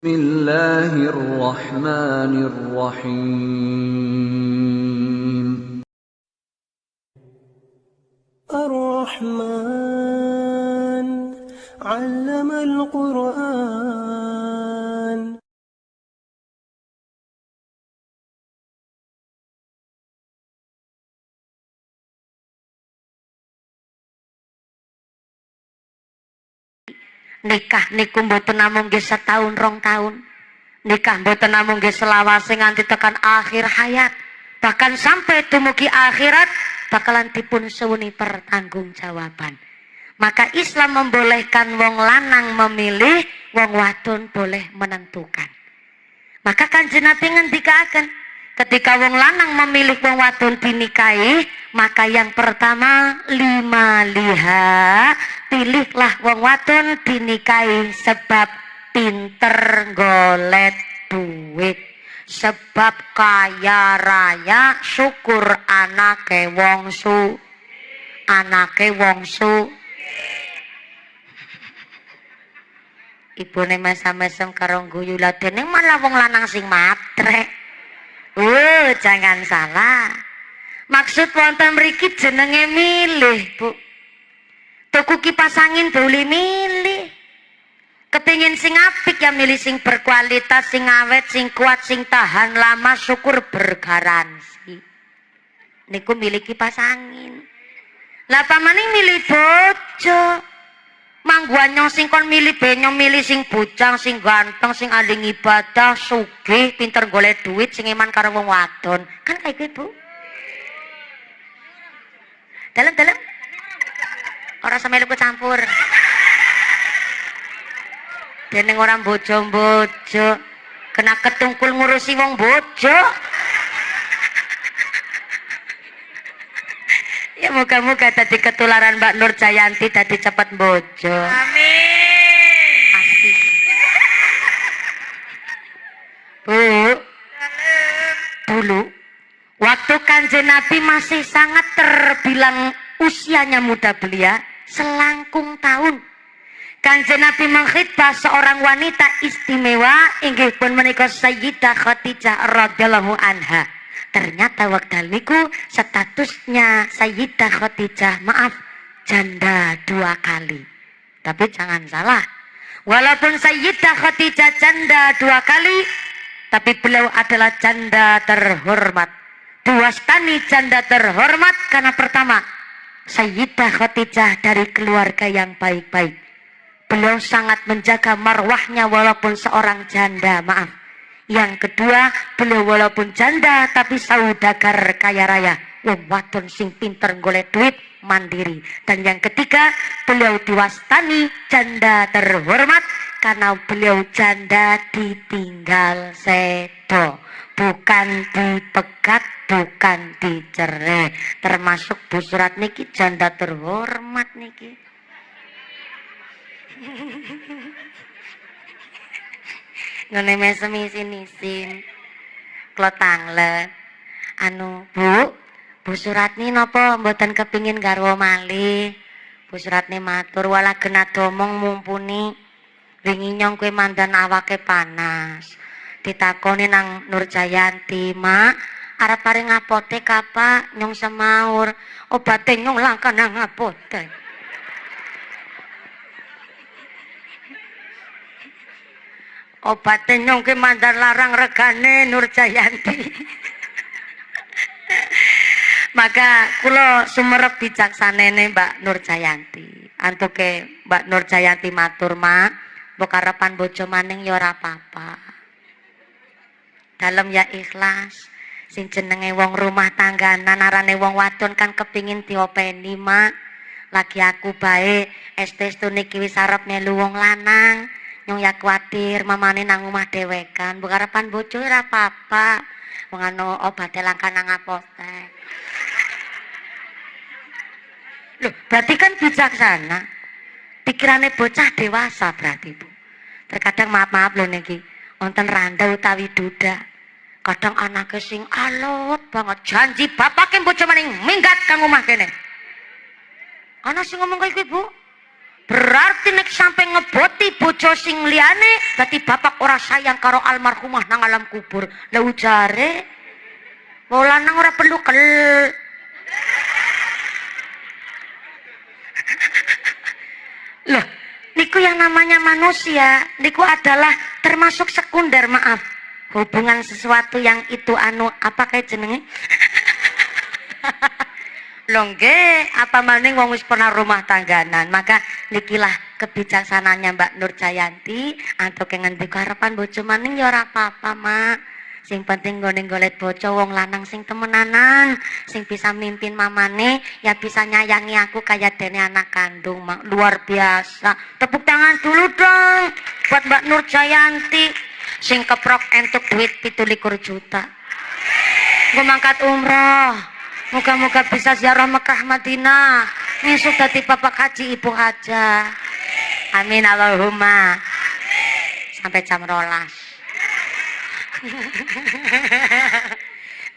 Bismillahirrahmanirrahim. Ar-Rahman 'allama al-Qur'an. Nikah niku mboten namung nggih setahun rong tahun. Nikah mboten namung nggih selawase nganti tekan akhir hayat. Bahkan sampai dumugi akhirat bakalan dipun suwuni pertanggungjawaban. Maka Islam membolehkan wong lanang memilih, wong wadon boleh menentukan. Maka Kanjeng Nabi ngendikaken, ketika wong lanang memilih wong wadon dinikahi, maka yang pertama lima liha, pilihlah wong wadon dinikahi sebab pinter golek duit, sebab kaya raya, syukur anake wong ibune mesem-mesem karo guyu ladene malah wong lanang sing matre. Jangan salah. Maksud wonten mriki jenenge milih, Bu. Tuku kipas angin boleh milih. Kepingin sing apik ya milih sing berkualitas, sing awet, sing kuat, sing tahan lama, syukur bergaransi. Niku milih kipas angin. Lah pamaning milih bojo. Mangguanyo sing kon milih benyo milih sing bujang, sing ganteng, sing ahli ibadah, sugih, pinter golek duit, sing iman karo wong wadon. Kan kayak gitu, Bu. Dalam ora sampe luku campur. Deneng orang bojo-bojo kena ketungkul ngurusi wong bojo. Ya moga-moga tadi ketularan Mbak Nur Jayanti tadi cepat bojo. Amin. Asik. Bu, dulu waktu Kanjeng Nabi masih sangat terbilang usianya muda belia, selangkung tahun. Kanjeng Nabi mengkhitbah seorang wanita istimewa, inggih pun menika Sayyidah Khadijah radhiyallahu anha. Ternyata wekdal niku statusnya Sayyidah Khadijah janda 2 kali. Tapi jangan salah, walaupun Sayyidah Khadijah janda 2 kali, tapi beliau adalah janda terhormat. Duwastani janda terhormat karena pertama, Sayyidah Khadijah dari keluarga yang baik-baik. Beliau sangat menjaga marwahnya walaupun seorang janda, Yang kedua, beliau walaupun janda tapi saudagar kaya raya, wong wadon sing pinter golek duit, mandiri. Dan yang ketiga, beliau diwastani janda terhormat karena beliau janda ditinggal sedo, bukan dipegat, bukan dicerai. Termasuk Bu Surat niki janda terhormat niki. Ngene mesem isin-isin klotangle Bu Suratni napa mboten kepingin garwa malih. Bu Suratni matur, wala genah domong mumpuni wingi nyong kowe mandan awake panas. Ditakoni nang Nur Jayanti, "Mak, arep paring apotek apa?" Nyong semaur, "Obate nyong langka nang apotek." Obatnya nyong ki mandar larang regane Nur Jayanti. Maka kula sumerep bijaksanane Mbak Nur Jayanti. Antuke Mbak Nur Jayanti matur, "Mak, mbok karepan bojo maning ya ora apa-apa. Dalem ya ikhlas. Sing jenenge wong rumah tangganan arane wong wadon kan kepingin diopeni, Mak. Lagi aku bae, estestu niki wis arep melu wong lanang. Nyong ya kuatir mamane nang omah dhewekan, mbok karepan bojo ora apa-apa. Wong ana obate langka nang apotek." Loh, berarti kan bijaksana. Pikirannya bocah dewasa berarti, Bu. Terkadang maaf lho niki, wonten randa utawi duda. Kadang anake sing alot banget, janji bapake bojo maning minggat kang omah kene. Ana sing ngomong kaya iku, Bu. Berarti nek sampai ngeboti bojo sing liyane, berarti bapak ora sayang karo almarhumah nang alam kubur. Lah ujare, wong lanang ora perlu kel. Loh, niku yang namanya manusia, niku adalah termasuk sekunder, maaf. Hubungan sesuatu yang itu apa kayak jenenge? Longge, apa maning wong wis pernah rumah tangganan, maka nikilah kebijaksanaannya Mbak Nur Jayanti, antuk ngendi harapan bojo maning ya ora apa-apa, Mak. Sing penting nggone golet bojo wong lanang sing temenanan, sing bisa mimpin mamane, ya bisa nyayangi aku kayak dene anak kandung, Mak. Luar biasa. Tepuk tangan dulu dong buat Mbak Nur Jayanti sing keprok entuk duit 17 juta. Gue mangkat umroh. Moga-moga bisa ziarah Mekah Madinah. Ngesuk dadi bapak haji ibu haja. Amin Allahumma. Sampai jam 12.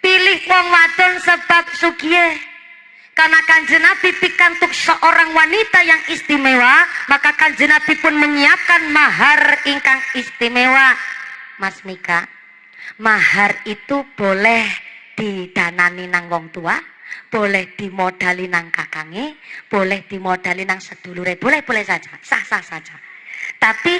Pilih wong wadon sebab sugih. Karena Kanjeng Nabi pikantuk seorang wanita yang istimewa, maka Kanjeng Nabi pun menyiapkan mahar ingkang istimewa. Mas Mika, mahar itu boleh didanani nang wong tua, boleh dimodali nang kakange, boleh dimodali nang sedulure, boleh saja, sah-sah saja. Tapi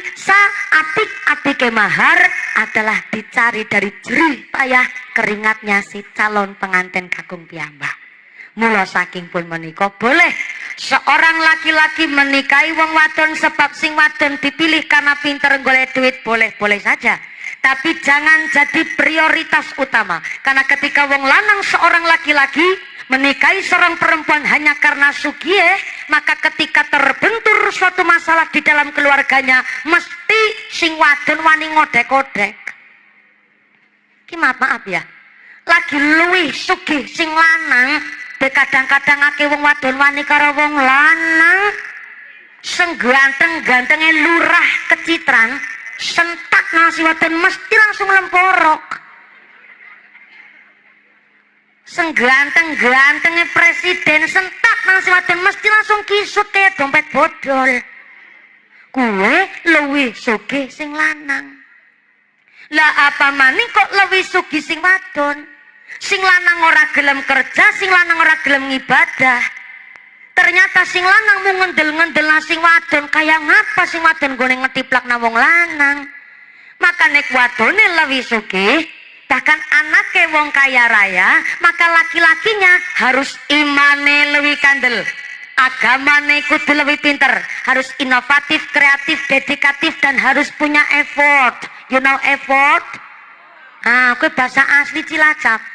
apik mahar adalah dicari dari jerih payah keringatnya si calon pengantin kakung piyambak. Mula saking pun menika boleh seorang laki-laki menikahi wong wadon sebab sing wadon dipilih karena pinter golek duit, boleh saja. Tapi jangan jadi prioritas utama. Karena ketika wong lanang seorang laki-laki menikahi seorang perempuan hanya karena sugih, maka ketika terbentur suatu masalah di dalam keluarganya, mesti sing wadon wani ngodek-odek. Ki maaf ya, lagi luwih sugih sing lanang, kadang-kadang ake wong wadon wani karo wong lanang, sing ganteng-gantenge lurah kecitran, sentak nasi wadon mesti langsung lemporok. Sengganteng-gantengnya presiden sentak nasi wadon mesti langsung kisut kayak dompet bodol. Kue luwih sugih sing lanang. Lah apa maning kok luwih sugih sing wadon? Sing lanang ora gelem kerja, sing lanang ora gelem ngibadah. Ternyata sing lanang mau ngendel-ngendel sing wadon, kayak ngapa sing wadon gone ngetiplak nang wong lanang. Maka nek wadone luwih sugih, bahkan anaknya wong kaya raya, maka laki-lakinya harus imane lebih kandel, agamane kudu lebih pinter, harus inovatif, kreatif, dedikatif, dan harus punya effort. You know effort? Aku bahasa asli Cilacap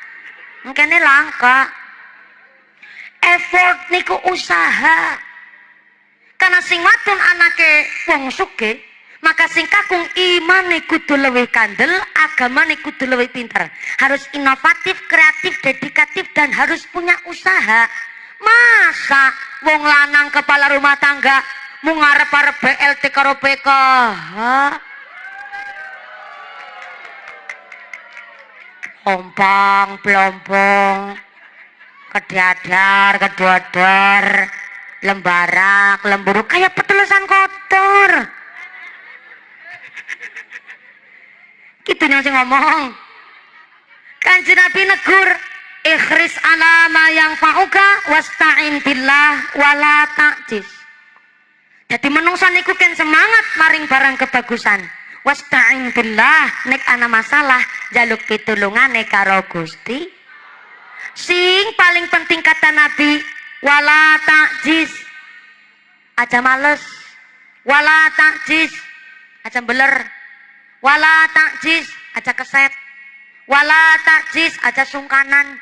mungkin langka. Effort niku usaha. Karena sing wadon anake wong sugih, maka sing kakung imane kudu luwih kandel, agamane kudu luwih pinter, harus inovatif, kreatif, dedikatif, dan harus punya usaha. Masa wong lanang kepala rumah tangga mau ngarep-arep BLT karo PKH, ompang pelompong, kedadar, lembarak, lemburu, kayak petulasan kotor. Gitu yang ngomong. Kanjeng Nabi negur, ikhris ala ma yang fa'uka wasta'in billah wala ta'jiz. Jadi menungsa niku kan semangat maring barang kebagusan. Wasta'in billah, nek ana masalah jaluk pitulungane karo Gusti. Sing paling penting kata Nabi, wala ta'jiz. Aja males. Wala ta'jiz. Aja beler. Wala ta'jiz, aja keset. Wala ta'jiz, aja sungkanan.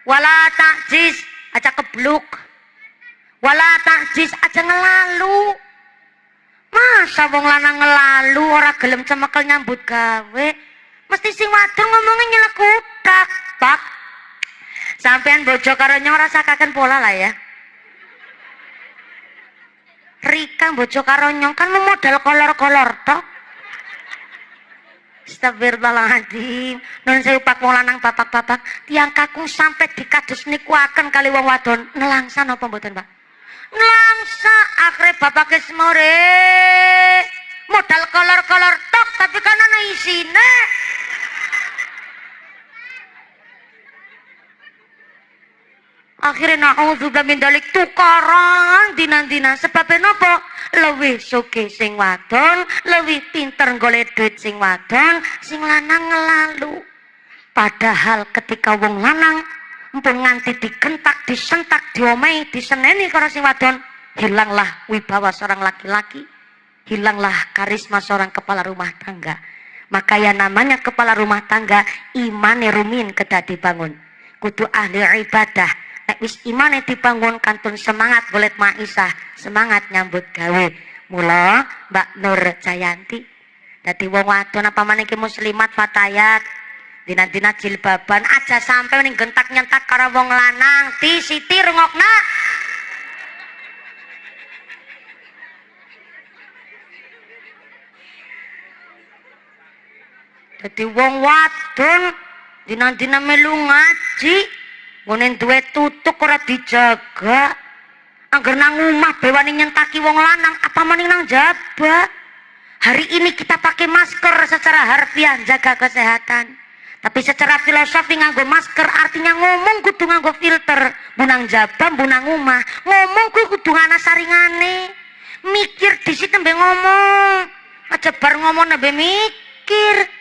Wala ta'jiz, aja kebluk. Wala ta'jiz, aja ngelalu. Masa wong lanang ngelalu ora gelem cemekel nyambut gawe? Mesti sing wadon ngomongnya nyelek utak, Pak. Sampean bojo karo nyong rasakaken pola lah ya. Rika bojo karo nyong kan modal kolor-kolor tok. Astagfirullahaladzim. Nun saya pak wong lanang bapak-bapak, tiang kakung sampai dikadus niku akan kali wong wadon nelangsan apa mboten, Pak? Langsa akhirnya bapaknya semore modal kolor-kolor tok tapi kan ana isine. Akhirnya naudzubillah min dalik tukaran dina-dina sebabnya napa? Lebih sugih sing wadon, lebih pinter golek duit sing wadon, sing lanang ngelalu. Padahal ketika wong lanang mpun nganti digentak, disentak, diomehi, diseneni karo sing wadon, hilanglah wibawa seorang laki-laki, hilanglah karisma seorang kepala rumah tangga. Maka ya namanya kepala rumah tangga imane rumin kedah dibangun. Kudu ahli ibadah. Nek wis imane dibangun kantun semangat golet maisah, semangat nyambut gawe. Mula Mbak Nur Jayanti dadi wong wadon apa maneh ki muslimat fatayat dina-dina jilbaban aja sampe ning gentak-nyentak karo wong lanang. Ti Siti rungokna. Dadi wong wadon dina-dina melu ngaji ngene duwe tutuk ora dijaga. Angger nang omah bewani nyentaki wong lanang apa maning nang jaba. Hari ini kita pakai masker secara harfiah jaga kesehatan. Tapi secara filosofi nganggo masker artinya ngomong kudu nganggo filter. Bunang jaba, bunang omah. Ngomong kudu ana saringane. Mikir dhisik tembe ngomong. Aja bar ngomong nembe mikir.